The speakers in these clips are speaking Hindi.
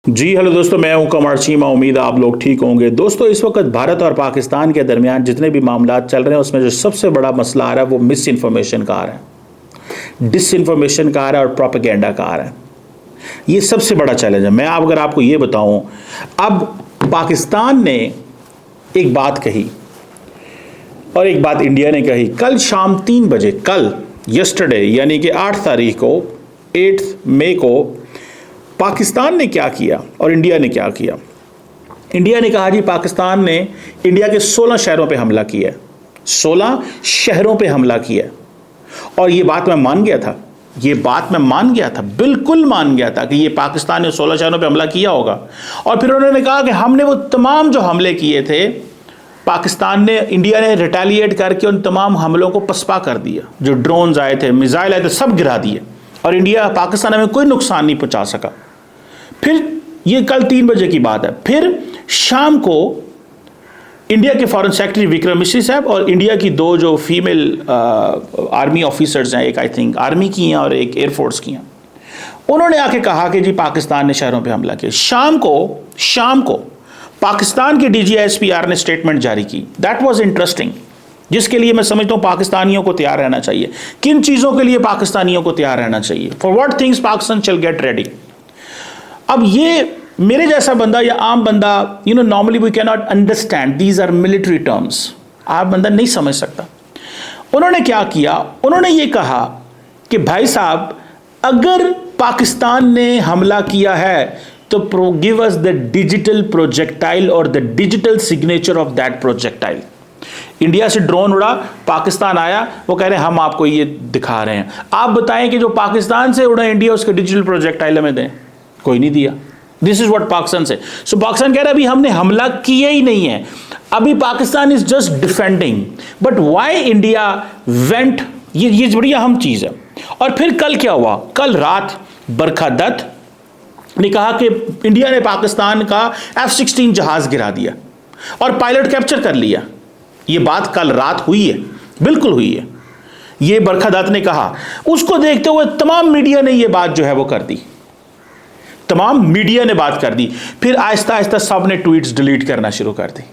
जी हेलो दोस्तों, मैं हूं कमर चीमा। उम्मीद है आप लोग ठीक होंगे। दोस्तों, इस वक्त भारत और पाकिस्तान के दरमियान जितने भी मामला चल रहे हैं उसमें जो सबसे बड़ा मसला आ रहा है वो मिस इन्फॉर्मेशन का आ रहा है, डिस इन्फॉर्मेशन का आ रहा है और प्रोपेगेंडा का आ रहा है। ये सबसे बड़ा चैलेंज है। मैं अगर आपको ये बताऊं, अब पाकिस्तान ने एक बात कही और एक बात इंडिया ने कही। कल शाम 3 बजे, कल यस्टरडे यानी कि 8 तारीख को, 8 मई को पाकिस्तान ने क्या किया और इंडिया ने क्या किया। इंडिया ने कहा जी पाकिस्तान ने इंडिया के 16 शहरों पे हमला किया, 16 शहरों पे हमला किया। और ये बात मैं मान गया था, ये बात मैं मान गया था, बिल्कुल मान गया था कि ये पाकिस्तान ने 16 शहरों पे हमला किया होगा। और फिर उन्होंने कहा कि हमने वो तमाम जो हमले किए थे, पाकिस्तान ने, इंडिया ने रिटेलिएट करके उन तमाम हमलों को पसपा कर दिया। जो ड्रोन्स आए थे, मिसाइल आए थे, सब गिरा दिए और इंडिया, पाकिस्तान में कोई नुकसान नहीं पहुंचा सका। फिर ये कल 3 बजे की बात है। फिर शाम को इंडिया के फॉरेन सेक्रेटरी विक्रम मिश्री साहब और इंडिया की 2 जो फीमेल आर्मी ऑफिसर्स हैं, एक आई थिंक आर्मी की हैं और एक एयरफोर्स की हैं, उन्होंने आके कहा कि जी पाकिस्तान ने शहरों पे हमला किया। शाम को पाकिस्तान के DGSPR ने स्टेटमेंट जारी की। दैट वाज इंटरेस्टिंग, जिसके लिए मैं समझता हूं पाकिस्तानियों को तैयार रहना चाहिए। किन चीजों के लिए पाकिस्तानियों को तैयार रहना चाहिए? For what things Pakistan shall get ready. अब ये मेरे जैसा बंदा या आम बंदा, normally we can not understand, these are military terms, आम बंदा नहीं समझ सकता। उन्होंने क्या किया? उन्होंने ये कहा कि भाई साहब, अगर पाकिस्तान ने हमला किया है तो give us the digital projectile और the digital signature of that projectile. India से ड्रोन उड़ा, पाकिस्तान आया, वो कह रहे हैं हम आपको ये दिखा रहे हैं। आप बताएं कि जो पाकिस्तान से उड़ा इंडिया, उसके डिजिटल प्रोजेक्टाइल हमें दें। कोई नहीं दिया। दिस इज व्हाट पाकिस्तान से। सो पाकिस्तान कह रहा है अभी हमने हमला किया ही नहीं है, अभी Pakistan is just defending. But why India went, ये बड़ी अहम चीज है। और फिर कल क्या हुआ? कल रात बरखा दत्त ने कहा कि इंडिया ने पाकिस्तान का F-16 जहाज गिरा दिया और पायलट कैप्चर कर लिया। ये बात कल रात हुई है, बिल्कुल हुई है। ये बरखा दत्त ने कहा। उसको देखते हुए तमाम मीडिया ने ये बात जो है वो कर दी, तमाम मीडिया ने बात कर दी। फिर आहिस्ता आहिस्ता सब ने ट्वीट्स डिलीट करना शुरू कर दी,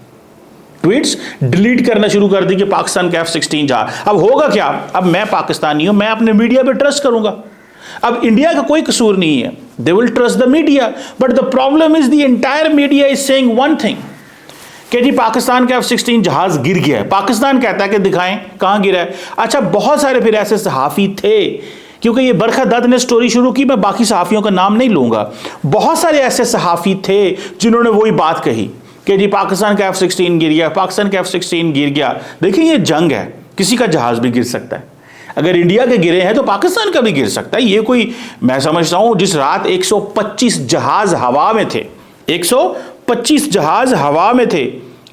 ट्वीट्स डिलीट करना शुरू कर दी कि पाकिस्तान का F-16 जहाज। अब होगा क्या? अब मैं पाकिस्तानी हूं, मैं अपने मीडिया पे ट्रस्ट करूंगा। अब इंडिया का कोई कसूर नहीं है, they will trust the media. But the problem is the entire media is saying one thing कि जी पाकिस्तान का F-16 जहाज गिर गया है। पाकिस्तान कहता है कि दिखाएं कहां गिरा है। अच्छा, बहुत सारे फिर ऐसे सहाफी थे, क्योंकि ये बरखा दत्त ने स्टोरी शुरू की, मैं बाकी सहाफियों का नाम नहीं लूंगा। बहुत सारे ऐसे सहाफी थे जिन्होंने वही बात कही कि जी पाकिस्तान का F-16 गिर गया, पाकिस्तान का F-16 गिर गया। देखिए, ये जंग है, किसी का जहाज भी गिर सकता है। अगर इंडिया के गिरे हैं तो पाकिस्तान का भी गिर सकता है। ये कोई, मैं समझता हूं जिस रात 125 जहाज हवा में थे, 125 जहाज हवा में थे,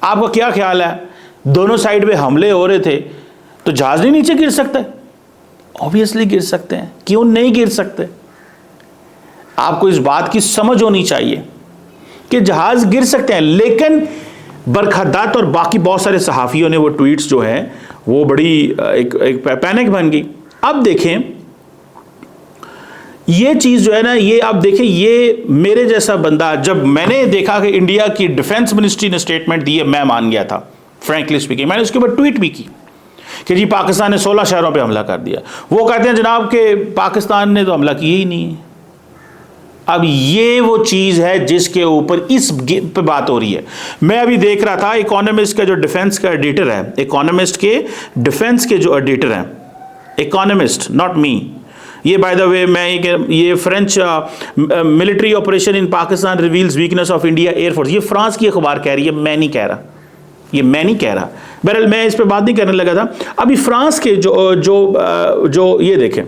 आपका क्या ख्याल है? दोनों साइड में हमले हो रहे थे, तो जहाज नहीं नीचे गिर सकता? ऑब्वियसली गिर सकते हैं। क्यों नहीं गिर सकते? आपको इस बात की समझ होनी चाहिए कि जहाज गिर सकते हैं। लेकिन बरखा दत्त और बाकी बहुत सारे सहाफियों ने वो ट्वीट्स जो है वो बड़ी एक पैनिक बन गई। अब देखें, ये चीज जो है ना, ये आप देखें, ये मेरे जैसा बंदा, जब मैंने देखा कि इंडिया की डिफेंस मिनिस्ट्री ने स्टेटमेंट दी है, मैं मान गया था, फ्रैंकली स्पीकिंग। मैंने उसके ऊपर ट्वीट भी की कि जी पाकिस्तान ने 16 शहरों पे हमला कर दिया। वो कहते हैं जनाब कि पाकिस्तान ने तो हमला किया ही नहीं है। अब ये वो चीज है जिसके ऊपर इस पे बात हो रही है। मैं अभी देख रहा था, इकोनॉमिस्ट का जो डिफेंस का एडिटर है, इकोनॉमिस्ट के डिफेंस के जो एडिटर हैं, इकोनॉमिस्ट, नॉट मी, ये बाय द वे, मैं ये French military operation in Pakistan reveals weakness of India air force, ये फ्रांस की अखबार कह रही है, मैं नहीं कह रहा, ये मैं नहीं कह रहा। बहरहाल मैं इस पर बात नहीं करने लगा था। अभी फ्रांस के जो ये देखें,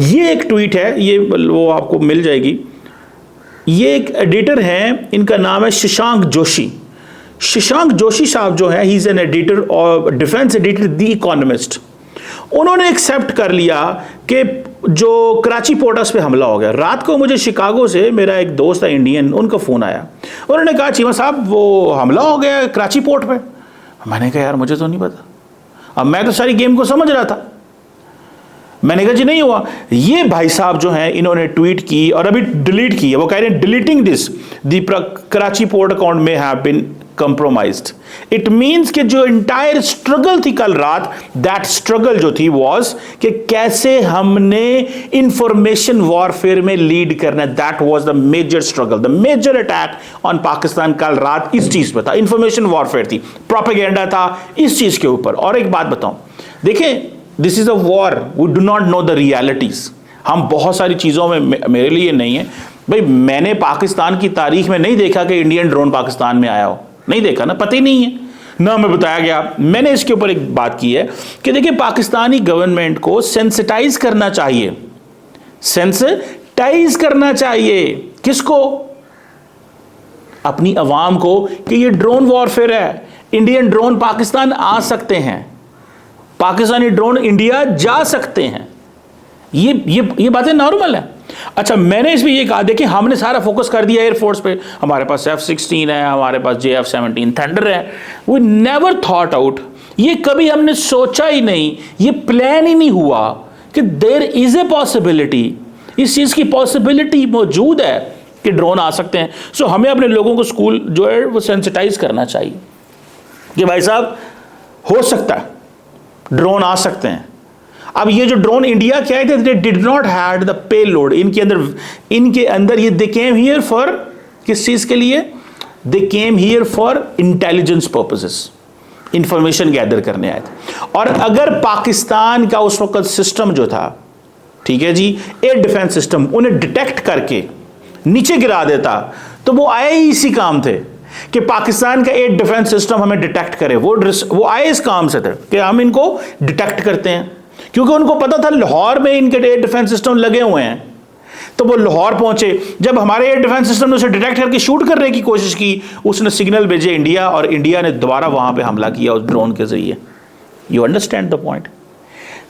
ये एक ट्वीट है, ये वो आपको मिल जाएगी। ये एक एडिटर हैं, इनका नाम है शशांक जोशी। शशांक जोशी साहब जो है, ही इज एन एडिटर और डिफेंस एडिटर द इकोनॉमिस्ट। उन्होंने एक्सेप्ट कर लिया कि जो कराची पोर्ट्स पे हमला हो गया। रात को मुझे शिकागो से मेरा एक दोस्त है इंडियन, उनका फोन आया, उन्होंने कहा चीमा साहब वो हमला हो गया कराची पोर्ट पे। मैंने कहा यार मुझे तो नहीं पता। अब मैं तो सारी गेम को समझ रहा था, मैंने कहा जी नहीं हुआ। ये भाई साहब जो हैं इन्होंने ट्वीट की और अभी डिलीट की है, वो कह रहे हैं deleting this the Karachi port account में have been compromised. It means कि जो इंटायर स्ट्रगल थी कल रात, दैट स्ट्रगल जो थी वाज कि कैसे हमने इंफॉर्मेशन वॉरफेयर में लीड करना, that was the major struggle, the major attack on Pakistan कल रात इस चीज पे था, इंफॉर्मेशन वॉरफेयर थी, प्रोपेगेंडा था इस चीज के ऊपर। और एक बात बताऊं, देखें this is a war, we do not know the realities. हम बहुत सारी चीजों में, मेरे लिए नहीं है भाई, मैंने पाकिस्तान की तारीख में नहीं देखा कि इंडियन ड्रोन पाकिस्तान में आया हो, नहीं देखा ना, पता ही नहीं है ना हमें बताया गया। मैंने इसके ऊपर एक बात की है कि देखिए पाकिस्तानी गवर्नमेंट को सेंसिटाइज करना चाहिए, सेंसिटाइज करना चाहिए किसको? अपनी अवाम को, कि ये ड्रोन वॉरफेयर है, इंडियन ड्रोन पाकिस्तान आ सकते हैं, पाकिस्तानी ड्रोन इंडिया जा सकते हैं, ये बातें नॉर्मल है। अच्छा, मैंने इसमें ये कहा, देखिए हमने सारा फोकस कर दिया एयरफोर्स पे, हमारे पास F-16 है, हमारे पास JF-17 थंडर है, वी नेवर थॉट आउट, ये कभी हमने सोचा ही नहीं, ये प्लान ही नहीं हुआ कि देयर इज ए पॉसिबिलिटी, इस चीज की पॉसिबिलिटी मौजूद है कि ड्रोन आ सकते हैं। सो हमें अपने लोगों को स्कूल जो है वो सेंसिटाइज करना चाहिए कि भाई साहब हो सकता है ड्रोन आ सकते हैं। अब ये जो ड्रोन इंडिया के आए थे, they did not had the payload, इनके अंदर ये दे केम हियर फॉर, किस चीज के लिए? They came here for intelligence purposes, information gather करने आए थे। और अगर पाकिस्तान का उस वक्त सिस्टम जो था, ठीक है जी, एयर डिफेंस सिस्टम उन्हें डिटेक्ट करके नीचे गिरा देता, तो वो आए ही इसी काम थे कि पाकिस्तान का एयर डिफेंस सिस्टम हमें डिटेक्ट करे। वो आए इस काम से थे कि हम इनको डिटेक्ट करते हैं, क्योंकि उनको पता था लाहौर में इनके एयर डिफेंस सिस्टम लगे हुए हैं। तो वो लाहौर पहुंचे, जब हमारे एयर डिफेंस सिस्टम ने उसे डिटेक्ट करके शूट करने की कोशिश की, उसने सिग्नल भेजे इंडिया, और इंडिया ने दोबारा वहां पे हमला किया उस ड्रोन के जरिए। You understand the point?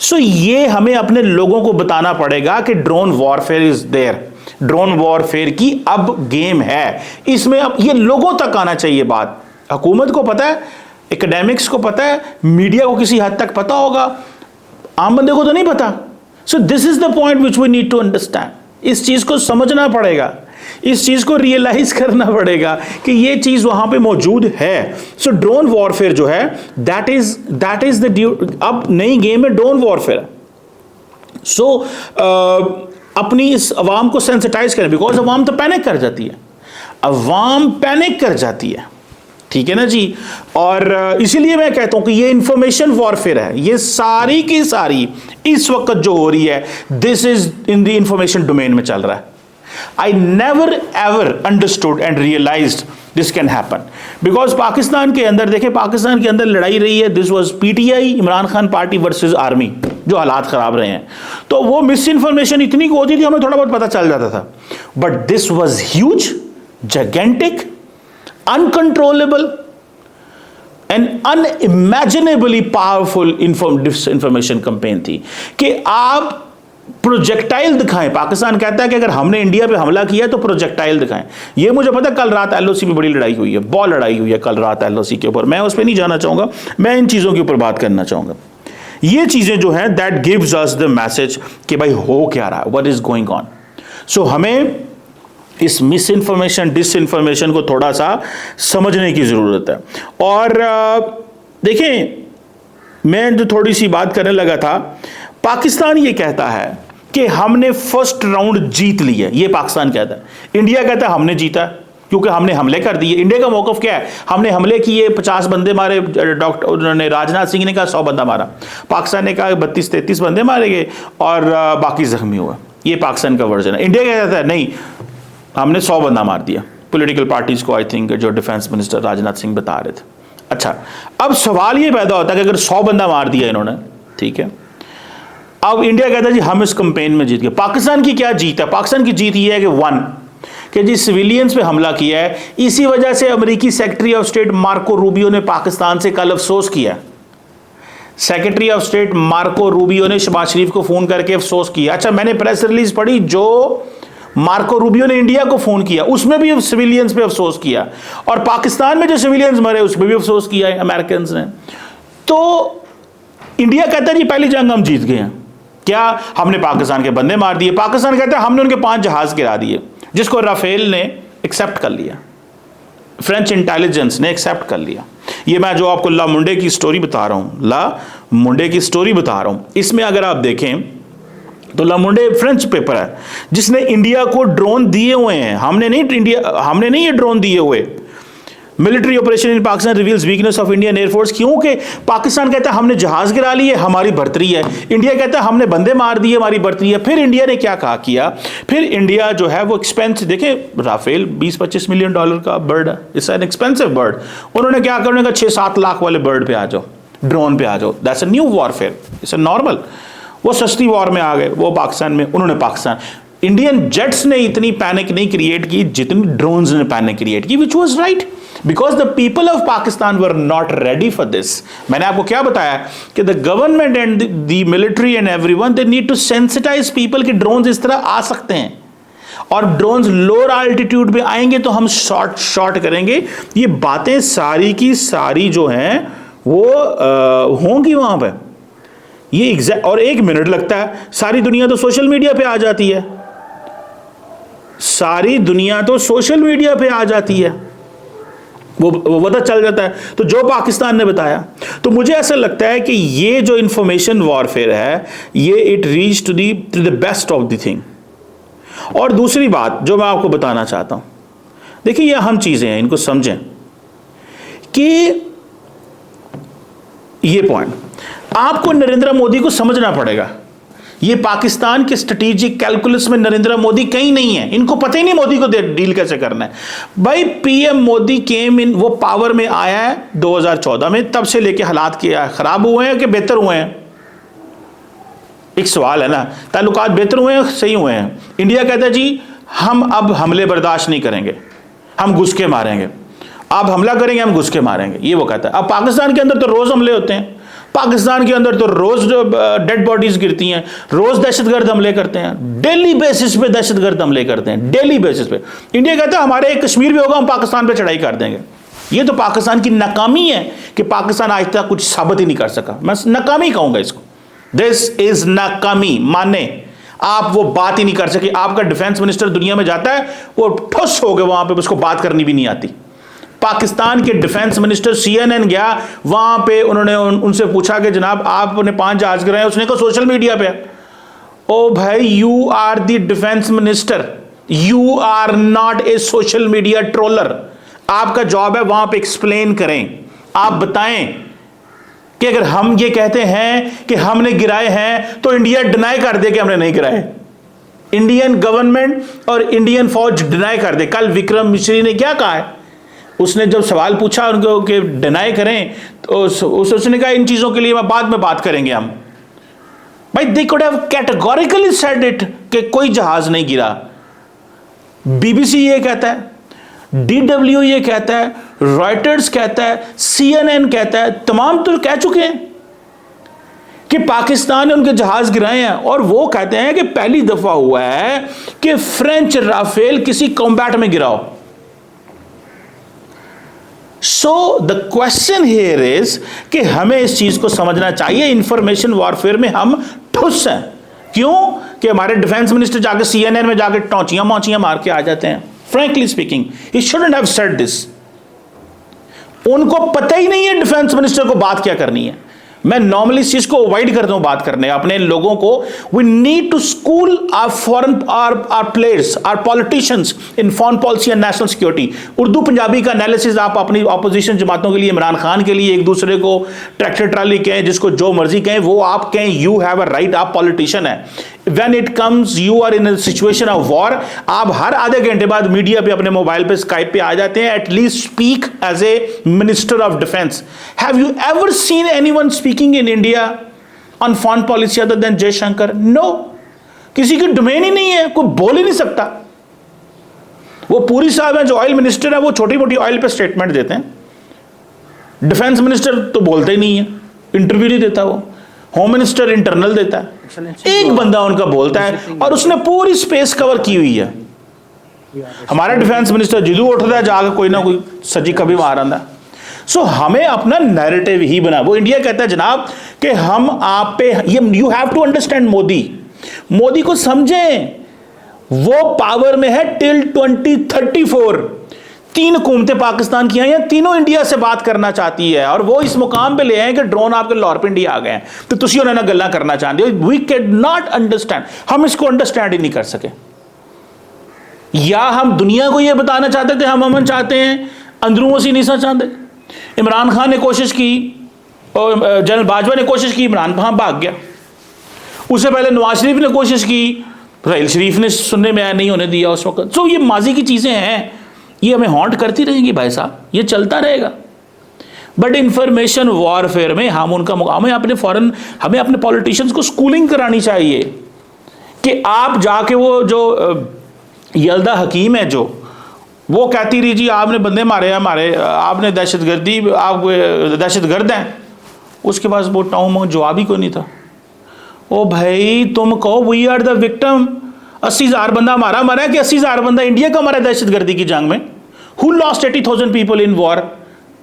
So ये हमें अपने लोगों को बताना पड़ेगा कि drone warfare is there, drone warfare की अब गेम है, इसमें अब ये लोगों तक आना चाहिए बात। हुकूमत को पता है, एकेडमिक्स को पता है, मीडिया को किसी हद तक पता होगा, आम बंदे को तो नहीं पता। So this is the point which we need to understand. इस चीज को समझना पड़ेगा, इस चीज को रियलाइज करना पड़ेगा कि ये चीज वहां पे मौजूद है। सो ड्रोन वॉरफेयर जो है दैट इज द अब नई गेम है ड्रोन वॉरफेयर। सो अपनी इस अवाम को सेंसिटाइज करें, बिकॉज अवाम तो पैनिक कर जाती है, अवाम पैनिक कर जाती है, ठीक है ना जी। और इसीलिए मैं कहता हूं कि ये इंफॉर्मेशन वॉरफेयर है, ये सारी की सारी इस वक्त जो हो रही है, this is in the information domain में चल रहा है। I never ever understood and realised this can happen, because Pakistan के अंदर देखें, पाकिस्तान के अंदर लड़ाई रही है, this was PTI Imran Khan party versus army, जो हालात खराब रहे हैं, तो वो मिस इन्फॉर्मेशन इतनी होती थी, हमें थोड़ा बहुत पता चल जाता था, but this was huge, gigantic, uncontrollable and unimaginably powerful information campaign थी कि आप प्रोजेक्टाइल दिखाएं। पाकिस्तान कहता है कि अगर हमने इंडिया पे हमला किया तो प्रोजेक्टाइल दिखाएं। ये मुझे पता है, कल रात एलओसी में बड़ी लड़ाई हुई है, बहुत लड़ाई हुई है कल रात एलओसी के ऊपर, मैं उस पर नहीं जाना चाहूंगा, मैं इन चीजों के ऊपर बात करना चाहूंगा। ये चीजें जो हैं that gives us the message कि भाई हो क्या रहा है, व्हाट इज गोइंग ऑन। सो हमें इस मिस इन्फॉर्मेशन डिस इन्फॉर्मेशन को थोड़ा सा समझने की जरूरत है। और देखें, मैं जो थोड़ी सी बात करने लगा था, पाकिस्तान ये कहता है कि हमने फर्स्ट राउंड जीत लिया, ये पाकिस्तान कहता है। इंडिया कहता है हमने जीता क्योंकि हमने हमले कर दिए। इंडिया का मौकफ क्या है? हमने हमले किए, 50 बंदे मारे, डॉक्टर उन्होंने राजनाथ सिंह ने कहा 100 बंदा मारा, पाकिस्तान ने कहा 32-33 बंदे मारे गए और बाकी जख्मी हुआ। ये पाकिस्तान का वर्जन है। इंडिया कहता है नहीं, हमने 100 बंदा मार दिया। पॉलिटिकल पार्टीज को आई थिंक जो डिफेंस मिनिस्टर राजनाथ सिंह बता रहे थे। अच्छा, अब सवाल ये पैदा होता है कि अगर 100 बंदा मार दिया इन्होंने, ठीक है, अब इंडिया कहता है जी हम इस कैंपेन में जीत गए। पाकिस्तान की क्या जीत है? पाकिस्तान की जीत ये है कि 1 कि जी सिविलियंस पे हमला किया है, इसी वजह से अमेरिकी secretary of state Marco Rubio ने पाकिस्तान से कल अफसोस किया। Secretary of state Marco Rubio ने शहबाज शरीफ को फोन करके अफसोस किया। अच्छा, मैंने प्रेस रिलीज पढ़ी जो मार्को रूबियो ने इंडिया को फोन किया, उसमें भी सिविलियंस पे अफसोस किया, और पाकिस्तान में जो सिविलियंस मरे उसमें भी अफसोस किया है अमेरिकन ने। तो इंडिया कहता है जी पहली जंग हम जीत गए हैं, क्या हमने पाकिस्तान के बंदे मार दिए? पाकिस्तान कहता है हमने उनके 5 जहाज गिरा दिए, जिसको राफेल ने एक्सेप्ट कर लिया, फ्रेंच इंटेलिजेंस ने एक्सेप्ट कर लिया। ये मैं जो आपको ला मुंडे की स्टोरी बता रहा हूं, ला मुंडे की स्टोरी बता रहा हूं, इसमें अगर आप देखें तो ला मुंडे फ्रेंच पेपर है जिसने इंडिया को ड्रोन दिए हुए हैं। हमने नहीं ये ड्रोन दिए हुए। Military operation in Pakistan reveals weakness of Indian air force, क्योंकि पाकिस्तान कहता है हमने जहाज गिरा लिए, हमारी बढ़तरी है। इंडिया कहता है हमने बंदे मार दिए, हमारी बढ़तरी है। फिर इंडिया ने क्या कहा किया, फिर इंडिया जो है वो एक्सपेंस, देखें राफेल 20-25 मिलियन डॉलर का बर्ड है, इट्स एन एक्सपेंसिव बर्ड। उन्होंने क्या करने का 6-7 लाख वाले बर्ड पे आ जाओ, ड्रोन पे आ जाओ, that's a new warfare, it's a normal. वो सस्ती वॉर में आ गए, वो पाकिस्तान में, उन्होंने पाकिस्तान, इंडियन जेट्स ने इतनी पैनिक नहीं क्रिएट की जितनी ड्रोन्स ने पैनिक क्रिएट की, which was right, because the people of Pakistan were not ready for this. मैंने आपको क्या बताया कि the government and the military and everyone they need to sensitise people कि ड्रोन्स इस तरह आ सकते हैं, और ड्रोन्स लोअर आल्टीट्यूड पे आएंगे तो हम शॉट करेंगे। ये बातें सारी की सारी जो हैं वो होंगी वहां पे। ये एग्जैक्ट, और 1 मिनट लगता है, सारी दुनिया तो सोशल मीडिया पे आ जाती है, सारी दुनिया तो सोशल मीडिया पे आ जाती है, वो पता चल जाता है। तो जो पाकिस्तान ने बताया, तो मुझे ऐसा लगता है कि ये जो इंफॉर्मेशन वॉरफेयर है, ये it reach to the best of the thing. और दूसरी बात जो मैं आपको बताना चाहता हूं, देखिए ये अहम चीजें हैं, इनको समझें कि ये पॉइंट आपको नरेंद्र मोदी को समझना पड़ेगा। ये पाकिस्तान के स्ट्रेटेजिक कैलकुलस में नरेंद्र मोदी कहीं नहीं है, इनको पता ही नहीं मोदी को डील कैसे करना है। भाई पीएम मोदी केम इन, वो पावर में आया है 2014 में, तब से लेके हालात क्या खराब हुए हैं कि बेहतर हुए हैं? एक सवाल है ना, ताल्लुकात बेहतर हुए हैं, सही हुए हैं? इंडिया कहता है जी हम अब हमले बर्दाश्त नहीं करेंगे, हम घुस के मारेंगे, आप हमला करेंगे हम घुस के मारेंगे, ये वो कहता है। अब पाकिस्तान के अंदर तो रोज हमले होते हैं, पाकिस्तान के अंदर तो रोज डेड बॉडीज गिरती हैं, रोज दहशतगर्द हमले करते हैं, डेली बेसिस पे दहशतगर्द हमले करते हैं, डेली बेसिस पे। इंडिया कहता है हमारे एक कश्मीर भी होगा हम पाकिस्तान पे चढ़ाई कर देंगे। ये तो पाकिस्तान की नाकामी है कि पाकिस्तान आज तक कुछ साबित ही नहीं कर सका, मैं नाकामी कहूंगा इसको, दिस इज नाकामी। माने आप वो बात ही नहीं कर सके। आपका डिफेंस मिनिस्टर दुनिया में जाता है, वो ठुस हो गए वहां पे, उसको बात करनी भी नहीं आती। पाकिस्तान के डिफेंस मिनिस्टर CNN गया, वहां पे उन्होंने उनसे पूछा कि जनाब आपने 5 जहाज गिराए, उसने कहा सोशल मीडिया पे। ओ भाई, you are the defence minister, you are not a social media troller. आपका जॉब है वहां पे एक्सप्लेन करें, आप बताएं कि अगर हम ये कहते हैं कि हमने गिराए हैं तो इंडिया डिनाई कर दे कि हमने नहीं गिराए। इंडियन गवर्नमेंट और इंडियन फौज डिनाई कर दे। कल विक्रम मिश्री ने क्या कहा है, उसने जब सवाल पूछा उनको कि डिनाई करें, तो उसने कहा इन चीजों के लिए मैं बाद में बात करेंगे हम। भाई they could have categorically said it कि कोई जहाज नहीं गिरा। BBC ये कहता है, DW ये कहता है, रॉयटर्स कहता है, CNN कहता है, तमाम तो कह चुके हैं कि पाकिस्तान ने उनके जहाज गिराए हैं। और वो कहते हैं कि पहली दफा हुआ है कि फ्रेंच राफेल किसी कॉम्बैट में गिराओ। So the question here is कि हमें इस चीज को समझना चाहिए, इंफॉर्मेशन वॉरफेयर में हम ठुस हैं। क्यों? कि हमारे डिफेंस मिनिस्टर जाके CNN में जाके टौचियां मौचियां मार के आ जाते हैं। Frankly speaking, he shouldn't have said this. उनको पता ही नहीं है डिफेंस मिनिस्टर को बात क्या करनी है। मैं नॉर्मली इस चीज को अवॉइड करता हूं बात करने, अपने लोगों को। We need to school our foreign our players, our politicians in foreign policy and national security. Urdu Punjabi का एनालिसिस आप अपनी ऑपोजिशन जमातों के लिए, इमरान खान के लिए, एक दूसरे को ट्रैक्टर ट्राली कहें, जिसको जो मर्जी कहें, वो आप कहें, यू हैव अ राइट, आप पॉलिटिशियन है। When it comes, you are in a situation of war, आप हर आधे घंटे बाद मीडिया पे अपने मोबाइल पे स्काइप पे आ जाते हैं। At least speak as a minister of defence. Have you ever seen anyone speaking in India on foreign policy other than Jaishankar? No, किसी की डोमेन ही नहीं है, कोई बोल ही नहीं सकता। वो पूरी साहब है जो ऑयल मिनिस्टर है, वो छोटी मोटी ऑयल पे स्टेटमेंट देते हैं। डिफेंस मिनिस्टर तो बोलते ही नहीं है, इंटरव्यू नहीं देता। वो होम मिनिस्टर इंटरनल देता है, एक बंदा उनका बोलता है, और उसने पूरी स्पेस कवर की हुई है। हमारा डिफेंस मिनिस्टर जिदू उठता है जाकर कोई ना कोई सजी कभी मार आंदा। सो हमें अपना नैरेटिव ही बना, वो इंडिया कहता है जनाब कि हम आप पे ये, you have to understand Modi को समझें, वो पावर में है टिल 2034। 3 हुकूमतें पाकिस्तान की हैं, तीनों इंडिया से बात करना चाहती है, और वो इस मुकाम पे ले आए कि ड्रोन आपके लाहौर पिंडी आ गए हैं, तो तुसी उन्होंने गल्ला करना चाहते हो। वी कैन नॉट अंडरस्टैंड, हम इसको अंडरस्टैंड ही नहीं कर सके। या हम दुनिया को ये बताना चाहते थे हम अमन चाहते हैं, अंदरूं से नहीं चाहते। इमरान खान ने कोशिश की और जनरल बाजवा ने कोशिश की, इमरान खान भाग गया। उससे पहले नवाज शरीफ ने कोशिश की, राहिल शरीफ ने सुनने में नहीं होने दिया उस वक्त। तो ये माजी की चीज़ें हैं, ये हमें हॉन्ट करती रहेंगी भाई साहब, ये चलता रहेगा। बट इंफॉर्मेशन वॉरफेयर में हम उनका हमें अपने पॉलिटिशियंस को स्कूलिंग करानी चाहिए कि आप जाके वो जो यल्दा हकीम है जो वो कहती रही जी आपने बंदे मारे हमारे, आपने दहशतगर्दी, आप दहशतगर्द हैं, उसके पास वो टाउन जवाब ही कोई नहीं था। ओ भाई तुम कहो वी आर द विक्टिम, 80,000 बंदा हमारा मरा है कि 80,000 बंदा इंडिया का मरा दहशतगर्दी की जंग में? Who lost 80,000 people in war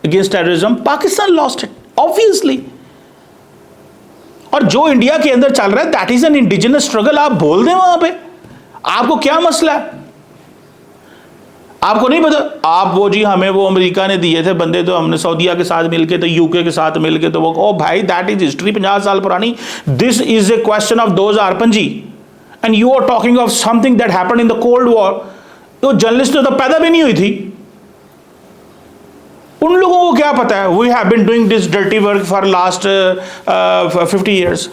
against terrorism? Pakistan lost it obviously. और जो इंडिया के अंदर चल रहा है that is an indigenous struggle. आप बोल दें वहां पे, आपको क्या मसला है? आपको नहीं पता? आप वो जी हमें वो अमेरिका ने दिए थे बंदे, तो हमने सऊदीया के साथ मिलके, तो यूके के साथ मिलके, तो वो ओ भाई दैट इज हिस्ट्री 50 साल पुरानी। This is a question of 2025 and you are talking of something that happened in the cold war. तो जर्नलिस्ट तो पैदा भी नहीं हुई थी, उन लोगों को क्या पता है? We have been doing this dirty work for last 50 years.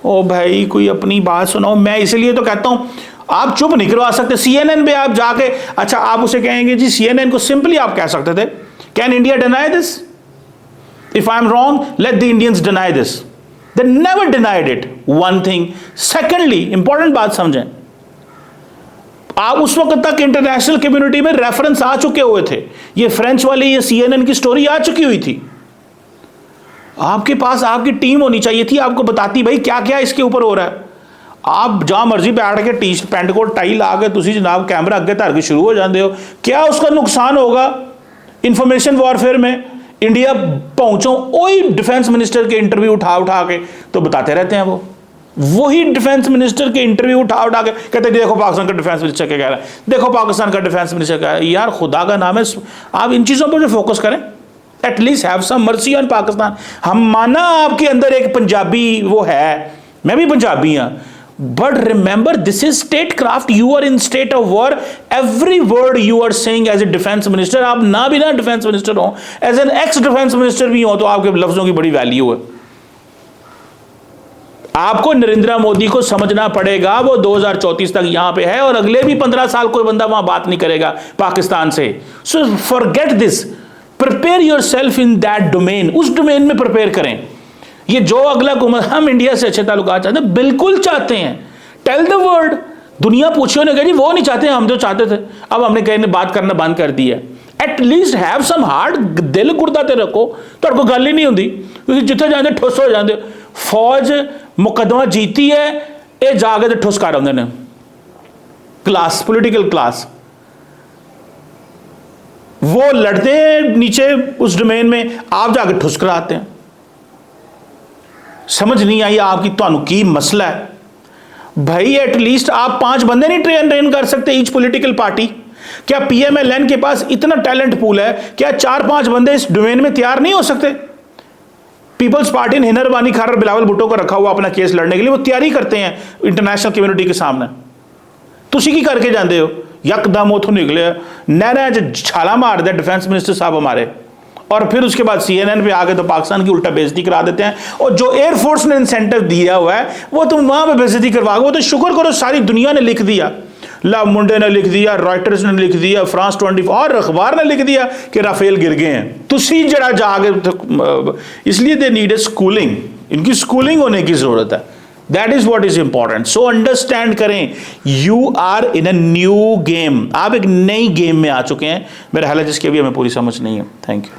ओ भाई कोई अपनी बात सुनाओ। मैं इसलिए तो कहता हूं आप चुप नहीं करवा सकते। CNN पे आप जाके, अच्छा आप उसे कहेंगे जी, CNN को सिंपली आप कह सकते थे can India deny this? If I am wrong let the Indians deny this. They never denied it, one thing. Secondly important बात समझें, आप उस वक्त तक इंटरनेशनल कम्युनिटी में रेफरेंस आ चुके हुए थे, ये फ्रेंच वाली ये CNN की स्टोरी आ चुकी हुई थी। आपके पास आपकी टीम होनी चाहिए थी, आपको बताती भाई क्या क्या इसके ऊपर हो रहा है। आप जहां मर्जी बैठ के टी पैंट कोट टाई ला के तुसी जनाब कैमरा अगे धर के शुरू हो जाते हो। क्या उसका नुकसान होगा इंफॉर्मेशन वॉरफेयर में? इंडिया पहुंचो वही डिफेंस मिनिस्टर के इंटरव्यू उठा के तो बताते रहते हैं, वो वही डिफेंस मिनिस्टर के इंटरव्यू उठा के कहते हैं देखो पाकिस्तान का डिफेंस मिनिस्टर क्या कह रहा है, देखो पाकिस्तान का डिफेंस मिनिस्टर क्या है। यार खुदा का नाम है, आप इन चीज़ों पर जो फोकस करें, at least have some mercy on Pakistan. हम माना आपके अंदर एक पंजाबी वो है, मैं भी पंजाबी हाँ, but remember this is statecraft, you are in state of war, every word you are saying as a defense minister, आप ना भी ना डिफेंस मिनिस्टर हो, as an ex defence minister भी हो, तो आपके लफ्जों की बड़ी वैल्यू है। आपको नरेंद्र मोदी को समझना पड़ेगा, वो 2034 तक यहां पे है और अगले भी 15 साल कोई बंदा वहां बात नहीं करेगा पाकिस्तान से। So forget this, prepare your self in that domain, उस डोमेन में प्रिपेयर करें। ये जो अगला हुकूमत, हम इंडिया से अच्छे ताल्लुकात चाहते हैं, बिल्कुल चाहते हैं, टेल द वर्ल्ड। दुनिया पूछियो ने कहा जी वो नहीं चाहते, हम तो चाहते थे, अब हमने कहने बात करना बंद कर दी है। एटलीस्ट हैव सम हार्ट, दिल गुरदा ते रखो, तो कोई गल ही नहीं होती, क्योंकि जिथे जाते ठुस हो जाते। फौज मुकदमा जीती है, ये जाके तो ठुस कर आते हैं क्लास, पोलिटिकल क्लास, वो लड़ते हैं नीचे उस डोमेन में, आप जाके ठुस कराते हैं। समझ नहीं आई आपकी, तो की मसला है भाई? एटलीस्ट आप 5 बंदे नहीं ट्रेन कर सकते ईच पॉलिटिकल पार्टी? क्या PMLN के पास इतना टैलेंट पूल है, क्या 4-5 बंदे इस डोमेन में तैयार नहीं हो सकते? पीपल्स पार्टी ने हिनर बानी खार बिलावल भुट्टो को रखा हुआ अपना केस लड़ने के लिए, वो तैयारी करते हैं इंटरनेशनल कम्युनिटी के सामने। तुसी की करके जाते हो, यकदम उथों निकले नहर छाला मार दे डिफेंस मिनिस्टर साहब हमारे, और फिर उसके बाद CNN पे आके तो पाकिस्तान की उल्टा बेइज्जती करा देते हैं। और जो एयरफोर्स ने इंसेंटिव दिया हुआ है वो तुम वहां पे बेइज्जती करवा, वो तो शुक्र करो सारी दुनिया ने लिख दिया, ला मुंडे ने लिख दिया, रॉयटर्स ने लिख दिया, फ्रांस 24 और अखबार ने लिख दिया कि राफेल गिर गए हैं। तुसी जरा जाके, इसलिए दे नीड ए स्कूलिंग, इनकी स्कूलिंग होने की जरूरत है। That is what is important. So understand करें, you are in a new game, आप एक नई गेम में आ चुके हैं, मेरा ख्याल है जिसकी अभी हमें पूरी समझ नहीं है। Thank you.